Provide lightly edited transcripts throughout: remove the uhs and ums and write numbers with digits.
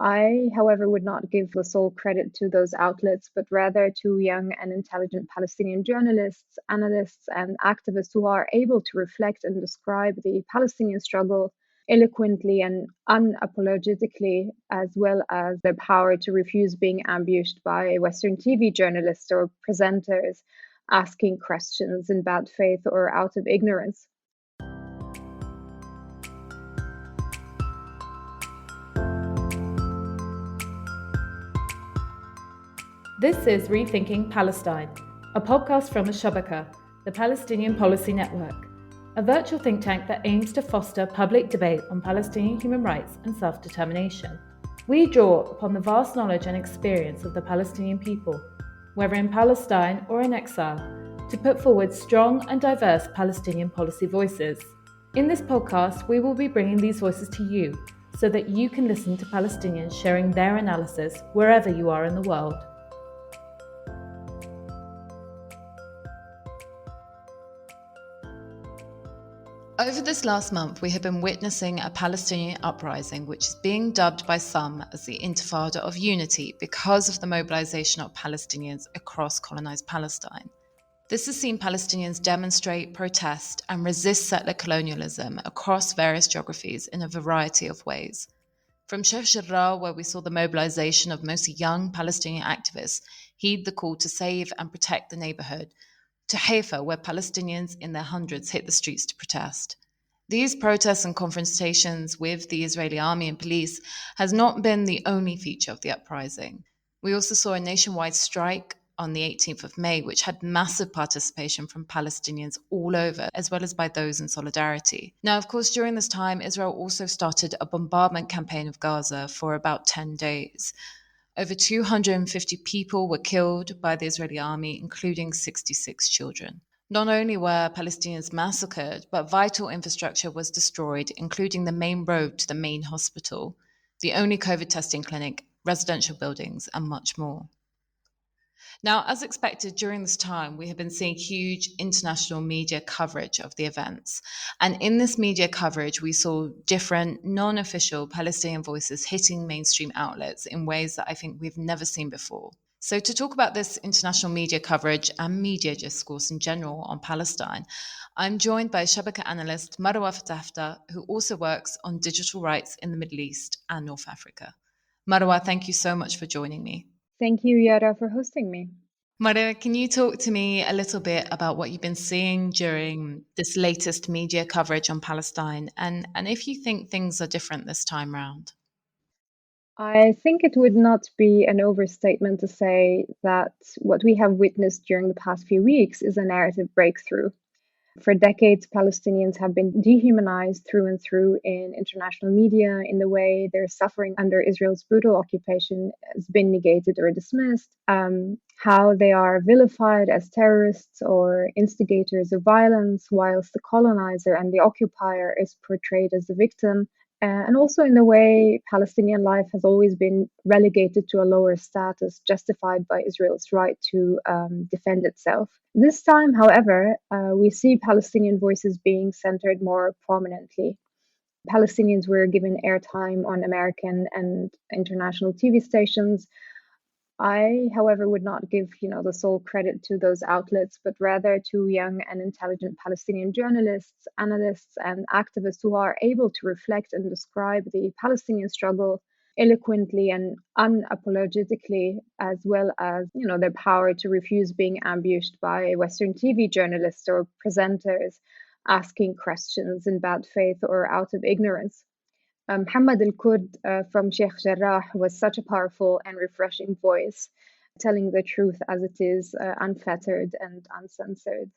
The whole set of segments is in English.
I, however, would not give the sole credit to those outlets, but rather to young and intelligent Palestinian journalists, analysts, and activists who are able to reflect and describe the Palestinian struggle eloquently and unapologetically, as well as their power to refuse being ambushed by Western TV journalists or presenters asking questions in bad faith or out of ignorance. This is Rethinking Palestine, a podcast from Al-Shabaka, the Palestinian Policy Network, a virtual think tank that aims to foster public debate on Palestinian human rights and self-determination. We draw upon the vast knowledge and experience of the Palestinian people, whether in Palestine or in exile, to put forward strong and diverse Palestinian policy voices. In this podcast, we will be bringing these voices to you so that you can listen to Palestinians sharing their analysis wherever you are in the world. Over this last month, we have been witnessing a Palestinian uprising which is being dubbed by some as the Intifada of Unity because of the mobilization of Palestinians across colonized Palestine. This has seen Palestinians demonstrate, protest, and resist settler colonialism across various geographies in a variety of ways. From Sheikh Jarrah, where we saw the mobilization of mostly young Palestinian activists heed the call to save and protect the neighborhood, to Haifa, where Palestinians in their hundreds hit the streets to protest. These protests and confrontations with the Israeli army and police has not been the only feature of the uprising. We also saw a nationwide strike on the 18th of May, which had massive participation from Palestinians all over, as well as by those in solidarity. Now, of course, during this time, Israel also started a bombardment campaign of Gaza for about 10 days. Over 250 people were killed by the Israeli army, including 66 children. Not only were Palestinians massacred, but vital infrastructure was destroyed, including the main road to the main hospital, the only COVID testing clinic, residential buildings, and much more. Now, as expected during this time, we have been seeing huge international media coverage of the events. And in this media coverage, we saw different non-official Palestinian voices hitting mainstream outlets in ways that I think we've never seen before. So to talk about this international media coverage and media discourse in general on Palestine, I'm joined by Al-Shabaka analyst Marwa Fatafta, who also works on digital rights in the Middle East and North Africa. Marwa, thank you so much for joining me. Thank you, Yara, for hosting me. Marwa, can you talk to me a little bit about what you've been seeing during this latest media coverage on Palestine and if you think things are different this time round? I think it would not be an overstatement to say that what we have witnessed during the past few weeks is a narrative breakthrough. For decades, Palestinians have been dehumanized through and through in international media in the way their suffering under Israel's brutal occupation has been negated or dismissed, how they are vilified as terrorists or instigators of violence, whilst the colonizer and the occupier is portrayed as the victim. And also in the way Palestinian life has always been relegated to a lower status, justified by Israel's right to defend itself. This time, however, we see Palestinian voices being centered more prominently. Palestinians were given airtime on American and international TV stations. I, however, would not give, the sole credit to those outlets, but rather to young and intelligent Palestinian journalists, analysts, and activists who are able to reflect and describe the Palestinian struggle eloquently and unapologetically, as well as, their power to refuse being ambushed by Western TV journalists or presenters asking questions in bad faith or out of ignorance. Muhammad al-Kurd from Sheikh Jarrah was such a powerful and refreshing voice, telling the truth as it is, unfettered and uncensored.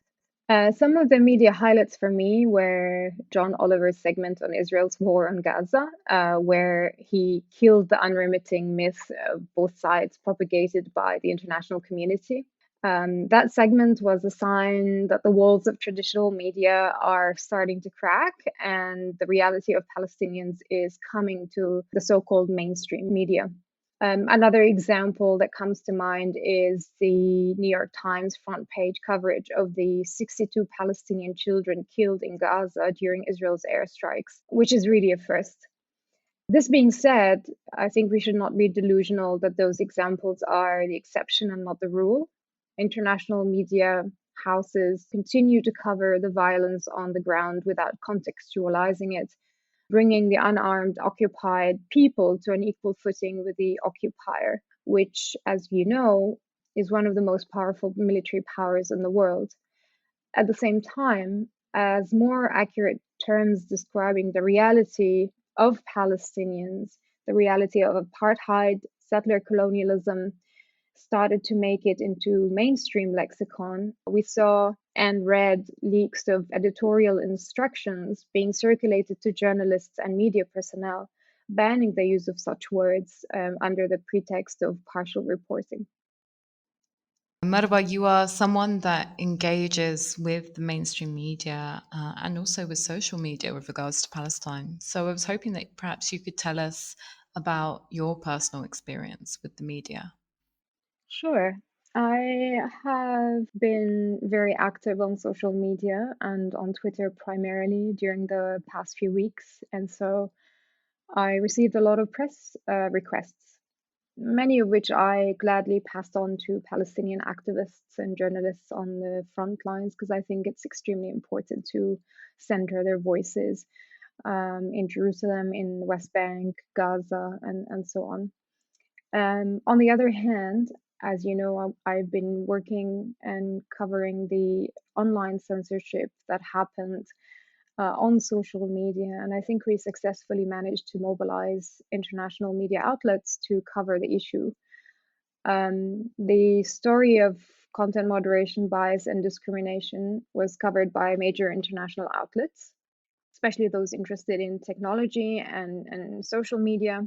Some of the media highlights for me were John Oliver's segment on Israel's war on Gaza, where he killed the unremitting myth of both sides propagated by the international community. That segment was a sign that the walls of traditional media are starting to crack and the reality of Palestinians is coming to the so-called mainstream media. Another example that comes to mind is the New York Times front page coverage of the 62 Palestinian children killed in Gaza during Israel's airstrikes, which is really a first. This being said, I think we should not be delusional that those examples are the exception and not the rule. International media houses continue to cover the violence on the ground without contextualizing it, bringing the unarmed occupied people to an equal footing with the occupier, which, as you know, is one of the most powerful military powers in the world. At the same time, as more accurate terms describing the reality of Palestinians, the reality of apartheid, settler colonialism, started to make it into mainstream lexicon, we saw and read leaks of editorial instructions being circulated to journalists and media personnel, banning the use of such words under the pretext of partial reporting. Marwa, you are someone that engages with the mainstream media and also with social media with regards to Palestine. So I was hoping that perhaps you could tell us about your personal experience with the media. Sure. I have been very active on social media and on Twitter primarily during the past few weeks. And so I received a lot of press requests, many of which I gladly passed on to Palestinian activists and journalists on the front lines because I think it's extremely important to center their voices in Jerusalem, in the West Bank, Gaza, and so on. On the other hand, as you know, I've been working and covering the online censorship that happened on social media, and I think we successfully managed to mobilize international media outlets to cover the issue. The story of content moderation, bias, and discrimination was covered by major international outlets, especially those interested in technology and social media.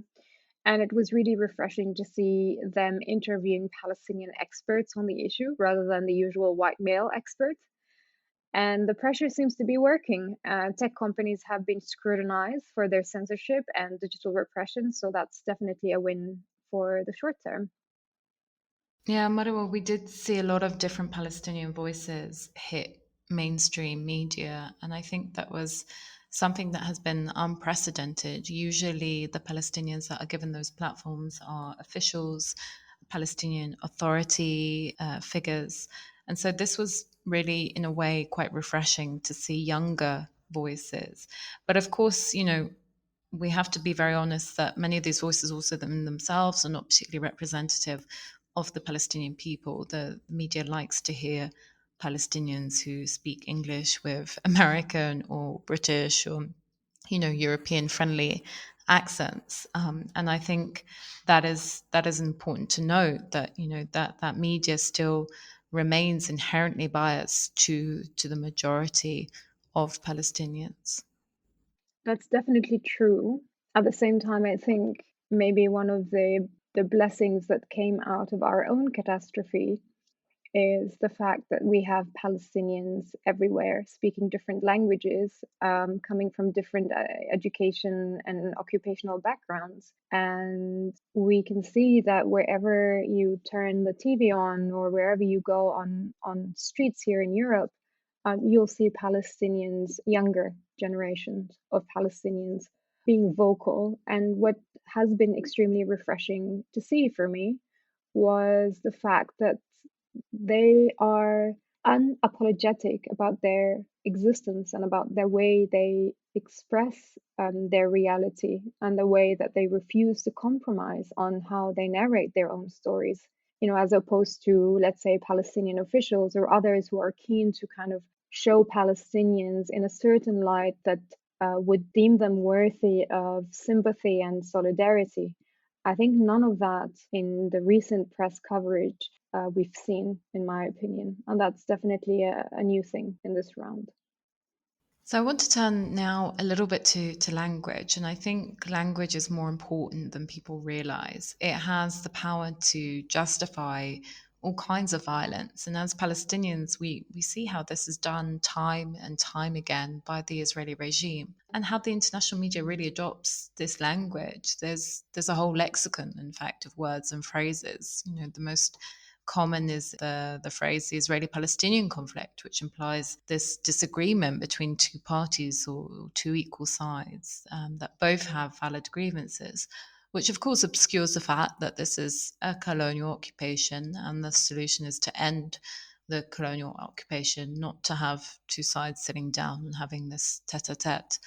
And it was really refreshing to see them interviewing Palestinian experts on the issue rather than the usual white male expert. And the pressure seems to be working. Tech companies have been scrutinized for their censorship and digital repression, so that's definitely a win for the short term. Yeah, Marwa, we did see a lot of different Palestinian voices hit mainstream media, and I think that was something that has been unprecedented. Usually, the Palestinians that are given those platforms are officials, Palestinian Authority figures. And so this was really, in a way, quite refreshing to see younger voices. But of course, we have to be very honest that many of these voices also themselves are not particularly representative of the Palestinian people. The media likes to hear Palestinians who speak English with American or British or European friendly accents, and I think that is important to note that that media still remains inherently biased to the majority of Palestinians. That's definitely true. At the same time, I think maybe one of the blessings that came out of our own catastrophe is the fact that we have Palestinians everywhere speaking different languages, coming from different education and occupational backgrounds. And we can see that wherever you turn the TV on or wherever you go on streets here in Europe, you'll see Palestinians, younger generations of Palestinians being vocal. And what has been extremely refreshing to see for me was the fact that they are unapologetic about their existence and about the way they express their reality and the way that they refuse to compromise on how they narrate their own stories. As opposed to, let's say, Palestinian officials or others who are keen to kind of show Palestinians in a certain light that would deem them worthy of sympathy and solidarity. I think none of that in the recent press coverage we've seen, in my opinion. And that's definitely a new thing in this round. So I want to turn now a little bit to language, and I think language is more important than people realize. It has the power to justify all kinds of violence. And as Palestinians, we see how this is done time and time again by the Israeli regime, and how the international media really adopts this language. There's a whole lexicon, in fact, of words and phrases. The most common is the phrase the Israeli-Palestinian conflict, which implies this disagreement between two parties or two equal sides that both have valid grievances, which of course obscures the fact that this is a colonial occupation and the solution is to end the colonial occupation, not to have two sides sitting down and having this tete-a-tete.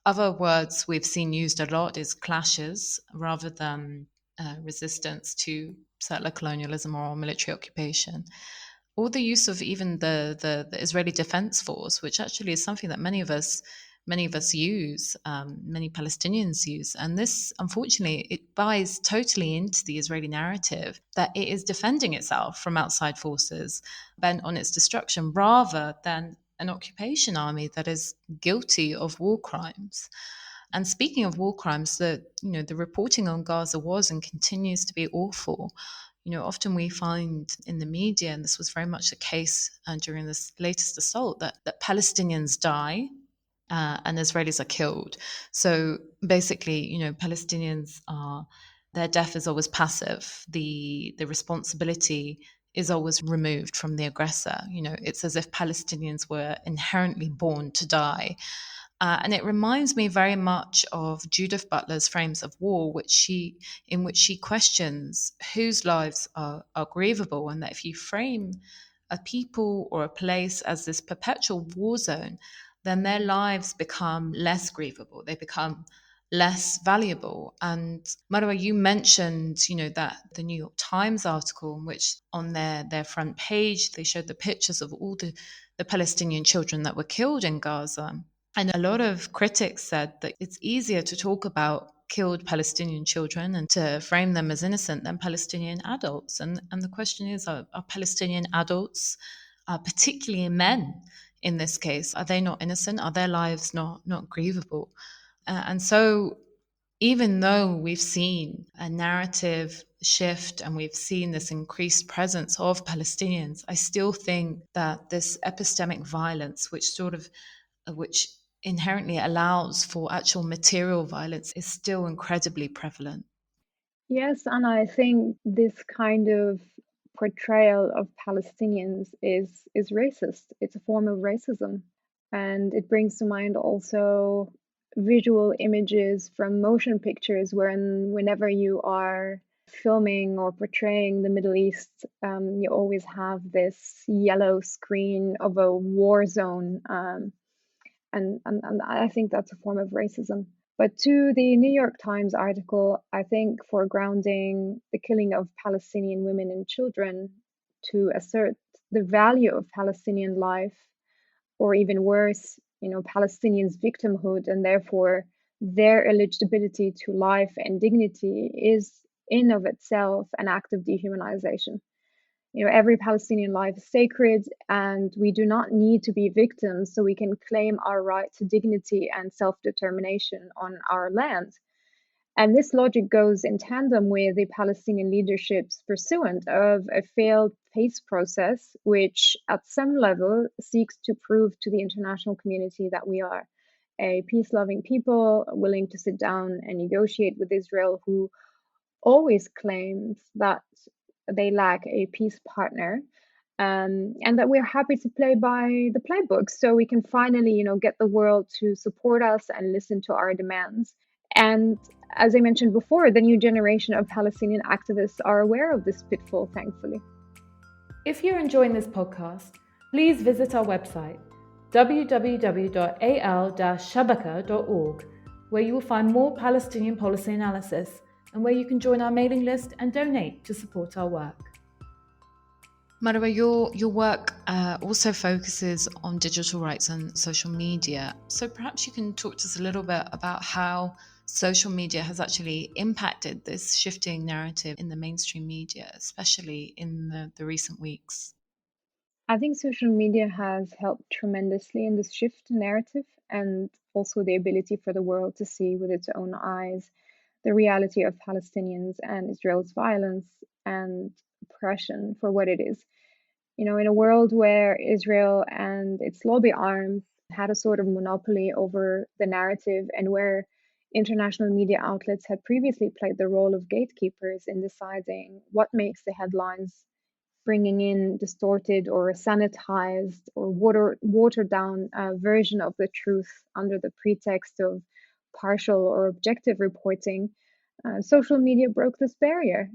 Other words we've seen used a lot is clashes rather than resistance to settler colonialism or military occupation. Or the use of even the Israeli Defense Force, which actually is something that many of us use, many Palestinians use. And this, unfortunately, it buys totally into the Israeli narrative that it is defending itself from outside forces bent on its destruction rather than an occupation army that is guilty of war crimes. And speaking of war crimes, the reporting on Gaza was and continues to be awful. Often we find in the media, and this was very much the case during this latest assault, that Palestinians die and Israelis are killed. So basically, Palestinians are, their death is always passive. The responsibility is always removed from the aggressor. It's as if Palestinians were inherently born to die. And it reminds me very much of Judith Butler's Frames of War, in which she questions whose lives are grievable, and that if you frame a people or a place as this perpetual war zone, then their lives become less grievable. They become less valuable. And Marwa, you mentioned, that the New York Times article in which on their front page, they showed the pictures of all the Palestinian children that were killed in Gaza. And a lot of critics said that it's easier to talk about killed Palestinian children and to frame them as innocent than Palestinian adults. And the question is, are Palestinian adults, particularly men in this case, are they not innocent? Are their lives not grievable? And so even though we've seen a narrative shift and we've seen this increased presence of Palestinians, I still think that this epistemic violence, which inherently allows for actual material violence, is still incredibly prevalent. Yes, and I think this kind of portrayal of Palestinians is racist. It's a form of racism. And it brings to mind also visual images from motion pictures whenever you are filming or portraying the Middle East, you always have this yellow screen of a war zone. And I think that's a form of racism. But to the New York Times article, I think foregrounding the killing of Palestinian women and children to assert the value of Palestinian life, or even worse, Palestinians' victimhood and therefore their eligibility to life and dignity is in of itself an act of dehumanization. Every Palestinian life is sacred, and we do not need to be victims so we can claim our right to dignity and self-determination on our land. And this logic goes in tandem with the Palestinian leadership's pursuit of a failed peace process, which at some level seeks to prove to the international community that we are a peace-loving people willing to sit down and negotiate with Israel, who always claims that they lack a peace partner, and that we're happy to play by the playbook so we can finally, get the world to support us and listen to our demands. And as I mentioned before, the new generation of Palestinian activists are aware of this pitfall, thankfully. If you're enjoying this podcast, please visit our website, www.al-shabaka.org, where you will find more Palestinian policy analysis and where you can join our mailing list and donate to support our work. Marwa, your work also focuses on digital rights and social media. So perhaps you can talk to us a little bit about how social media has actually impacted this shifting narrative in the mainstream media, especially in the recent weeks. I think social media has helped tremendously in this shift narrative, and also the ability for the world to see with its own eyes the reality of Palestinians and Israel's violence and oppression for what it is. In a world where Israel and its lobby arms had a sort of monopoly over the narrative, and where international media outlets had previously played the role of gatekeepers in deciding what makes the headlines bringing in distorted or sanitized or watered down version of the truth under the pretext of partial or objective reporting. Social media broke this barrier,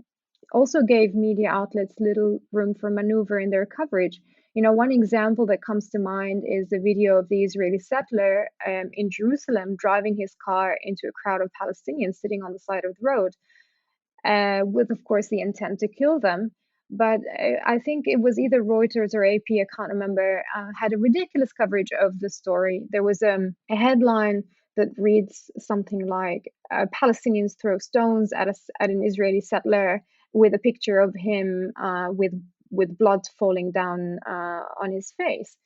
also gave media outlets little room for maneuver in their coverage. One example that comes to mind is the video of the Israeli settler in Jerusalem driving his car into a crowd of Palestinians sitting on the side of the road, with, of course, the intent to kill them. But I think it was either Reuters or AP, I can't remember, had a ridiculous coverage of the story. There was a headline that reads something like Palestinians throw stones at an Israeli settler, with a picture of him with blood falling down on his face.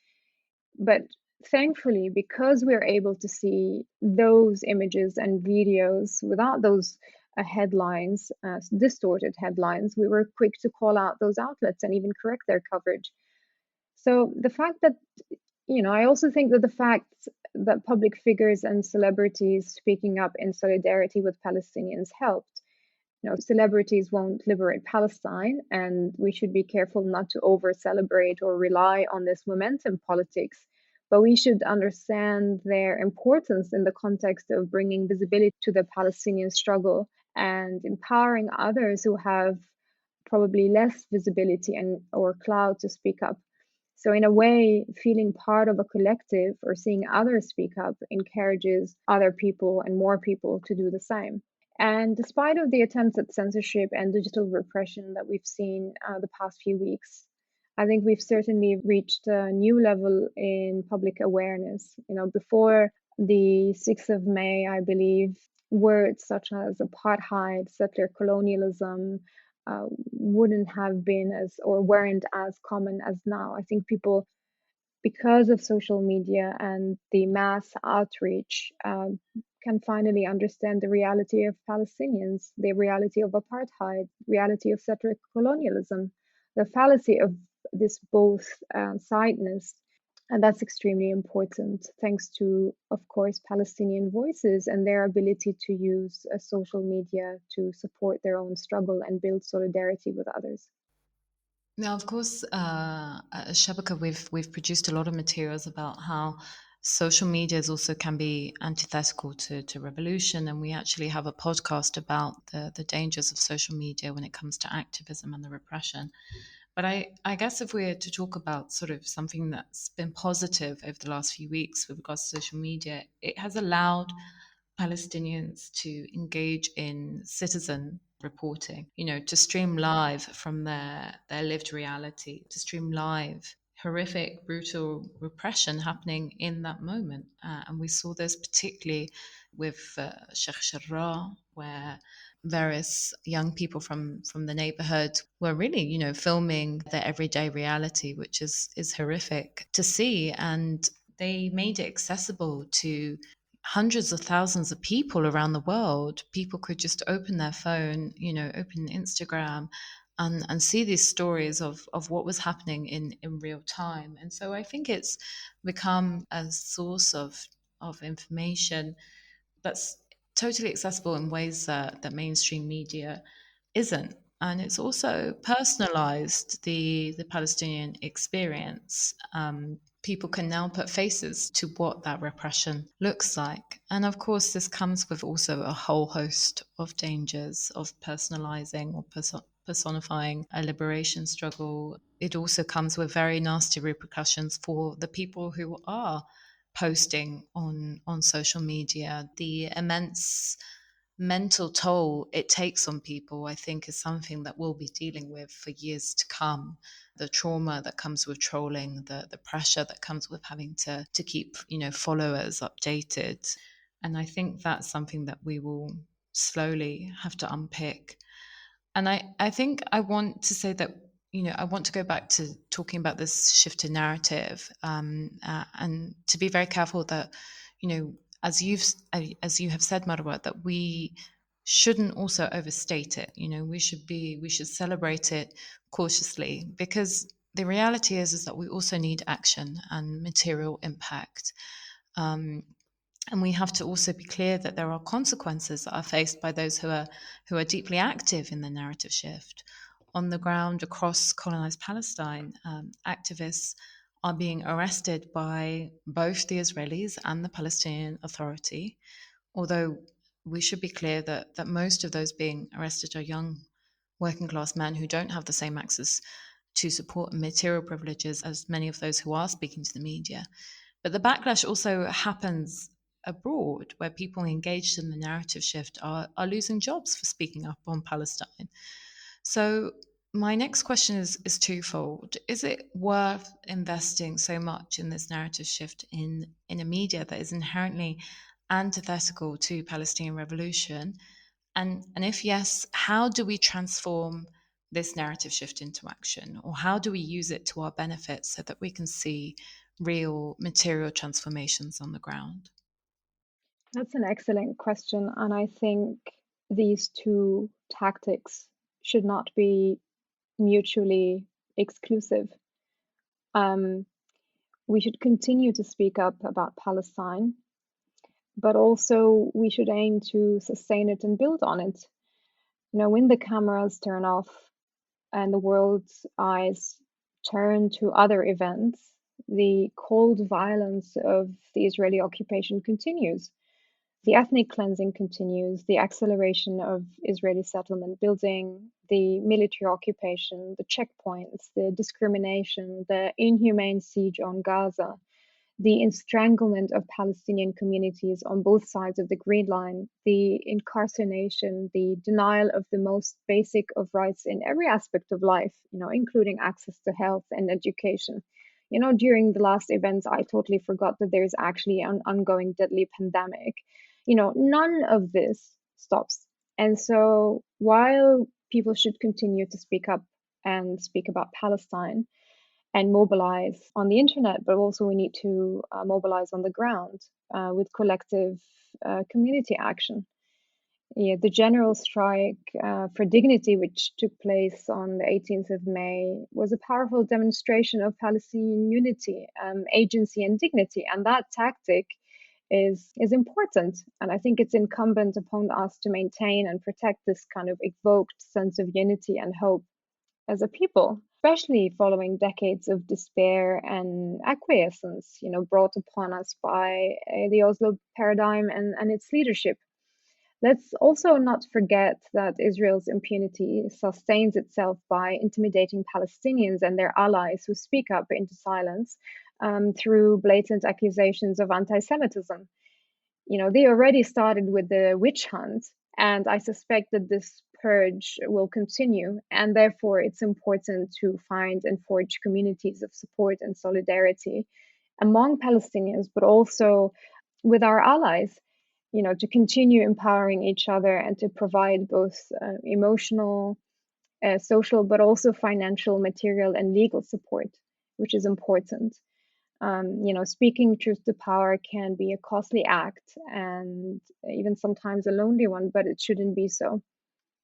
But thankfully, because we're able to see those images and videos without those headlines, distorted headlines, we were quick to call out those outlets and even correct their coverage. So the fact that, I also think that the fact that public figures and celebrities speaking up in solidarity with Palestinians helped. Celebrities won't liberate Palestine, and we should be careful not to over-celebrate or rely on this momentum politics. But we should understand their importance in the context of bringing visibility to the Palestinian struggle and empowering others who have probably less visibility or clout to speak up. So in a way, feeling part of a collective or seeing others speak up encourages other people and more people to do the same. And despite of the attempts at censorship and digital repression that we've seen the past few weeks, I think we've certainly reached a new level in public awareness. Before the 6th of May, I believe, words such as apartheid, settler colonialism wouldn't have been or weren't as common as now. I think people, because of social media and the mass outreach, can finally understand the reality of Palestinians, the reality of apartheid, reality of settler colonialism, the fallacy of this both sideness. And that's extremely important, thanks to, of course, Palestinian voices and their ability to use social media to support their own struggle and build solidarity with others. Now, of course, at Shabaka, we've produced a lot of materials about how social medias also can be antithetical to revolution, and we actually have a podcast about the dangers of social media when it comes to activism and the repression. But I guess if we're to talk about sort of something that's been positive over the last few weeks with regards to social media, it has allowed Palestinians to engage in citizen reporting, to stream live from their lived reality, to stream live horrific, brutal repression happening in that moment. And we saw this particularly with Sheikh Jarrah, where various young people from the neighborhood were really, filming their everyday reality, which is horrific to see. And they made it accessible to hundreds of thousands of people around the world. People could just open their phone, open Instagram and see these stories of what was happening in real time. And so I think it's become a source of information that's totally accessible in ways that mainstream media isn't. And it's also personalized the Palestinian experience. People can now put faces to what that repression looks like. And of course, this comes with also a whole host of dangers of personalizing or personifying a liberation struggle. It also comes with very nasty repercussions for the people who are posting on social media. The immense mental toll it takes on people, I think, is something that we'll be dealing with for years to come. The trauma that comes with trolling, the pressure that comes with having to keep, followers updated. And I think that's something that we will slowly have to unpick. And I think I want to say that, I want to go back to talking about this shift in narrative, and to be very careful that, as you have said, Marwa, that we shouldn't also overstate it. We should celebrate it cautiously, because the reality is that we also need action and material impact. And we have to also be clear that there are consequences that are faced by those who are deeply active in the narrative shift. on the ground across colonized Palestine, activists are being arrested by both the Israelis and the Palestinian Authority, although we should be clear that most of those being arrested are young working class men who don't have the same access to support and material privileges as many of those who are speaking to the media. But the backlash also happens abroad, where people engaged in the narrative shift are losing jobs for speaking up on Palestine. So my next question is twofold. Is it worth investing so much in this narrative shift in a media that is inherently antithetical to Palestinian revolution? And if yes, how do we transform this narrative shift into action? Or how do we use it to our benefit so that we can see real material transformations on the ground? That's an excellent question. And I think these two tactics should not be mutually exclusive. Um, we should continue to speak up about Palestine, but also we should aim to sustain it and build on it. When the cameras turn off and the world's eyes turn to other events, the cold violence of the Israeli occupation continues. The ethnic cleansing continues, the acceleration of Israeli settlement building, the military occupation, the checkpoints, the discrimination, the inhumane siege on Gaza, the estranglement of Palestinian communities on both sides of the Green Line, the incarceration, the denial of the most basic of rights in every aspect of life, including access to health and education. During the last events, I totally forgot that there's actually an ongoing deadly pandemic. None of this stops. And so while people should continue to speak up and speak about Palestine, and mobilize on the internet, but also we need to mobilize on the ground with collective community action. Yeah, the general strike for dignity, which took place on the 18th of May, was a powerful demonstration of Palestinian unity, agency, and dignity. And that tactic is important. And I think it's incumbent upon us to maintain and protect this kind of evoked sense of unity and hope as a people, especially following decades of despair and acquiescence, brought upon us by the Oslo paradigm and its leadership. Let's also not forget that Israel's impunity sustains itself by intimidating Palestinians and their allies who speak up into silence through blatant accusations of anti Semitism. They already started with the witch hunt, and I suspect that this purge will continue. And therefore, it's important to find and forge communities of support and solidarity among Palestinians, but also with our allies, to continue empowering each other and to provide both emotional, social, but also financial, material, and legal support, which is important. Speaking truth to power can be a costly act and even sometimes a lonely one, but it shouldn't be so.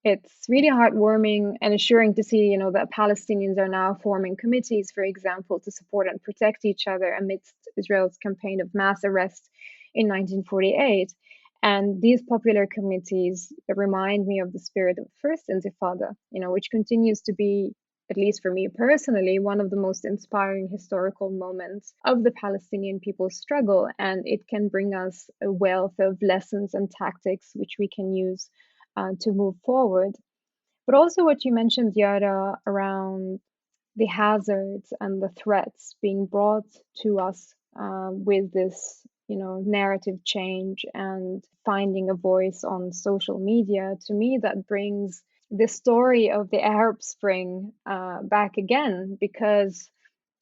It's really heartwarming and assuring to see, that Palestinians are now forming committees, for example, to support and protect each other amidst Israel's campaign of mass arrest in 1948. And these popular committees remind me of the spirit of the First Intifada, which continues to be, at least for me personally, one of the most inspiring historical moments of the Palestinian people's struggle. And it can bring us a wealth of lessons and tactics which we can use to move forward. But also what you mentioned, Yara, around the hazards and the threats being brought to us with this, narrative change and finding a voice on social media. To me, that brings the story of the Arab Spring back again, because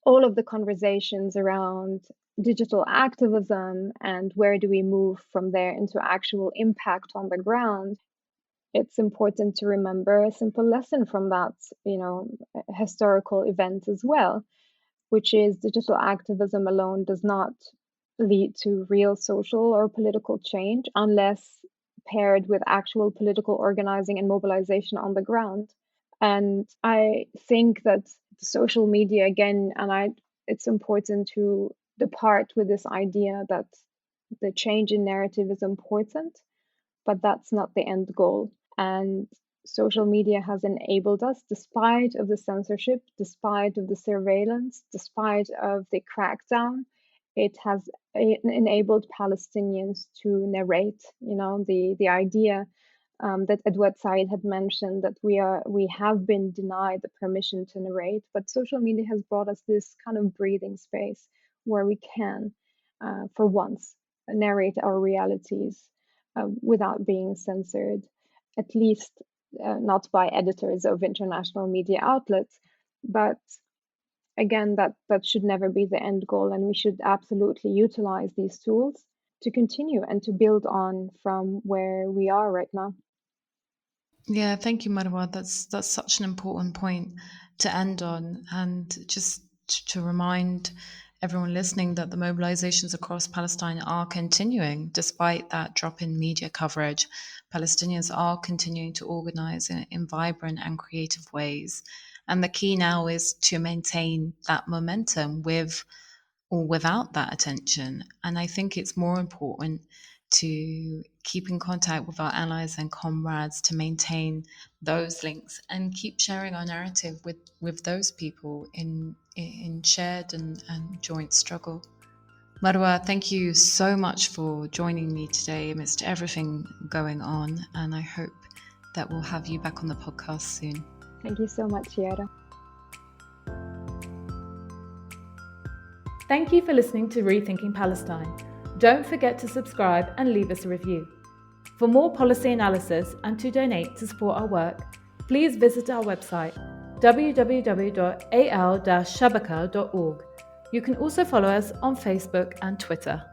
all of the conversations around digital activism and where do we move from there into actual impact on the ground, it's important to remember a simple lesson from that, historical event as well, which is digital activism alone does not lead to real social or political change unless paired with actual political organizing and mobilization on the ground. And I think that social media again, it's important to depart with this idea that the change in narrative is important, but that's not the end goal. And social media has enabled us, despite of the censorship, despite of the surveillance, despite of the crackdown. It has enabled Palestinians to narrate. The idea that Edward Said had mentioned, that we have been denied the permission to narrate, but social media has brought us this kind of breathing space where we can, for once, narrate our realities without being censored, at least not by editors of international media outlets. But again, that should never be the end goal, and we should absolutely utilize these tools to continue and to build on from where we are right now. Yeah, thank you, Marwa. That's such an important point to end on, and just to remind everyone listening that the mobilizations across Palestine are continuing despite that drop in media coverage. Palestinians are continuing to organize in vibrant and creative ways, and the key now is to maintain that momentum with or without that attention. And I think it's more important to keep in contact with our allies and comrades, to maintain those links and keep sharing our narrative with those people in shared and joint struggle. Marwa, thank you so much for joining me today amidst everything going on, and I hope that we'll have you back on the podcast soon. Thank you so much, Yara. Thank you for listening to Rethinking Palestine. Don't forget to subscribe and leave us a review. For more policy analysis and to donate to support our work, please visit our website www.al-Shabaka.org. You can also follow us on Facebook and Twitter.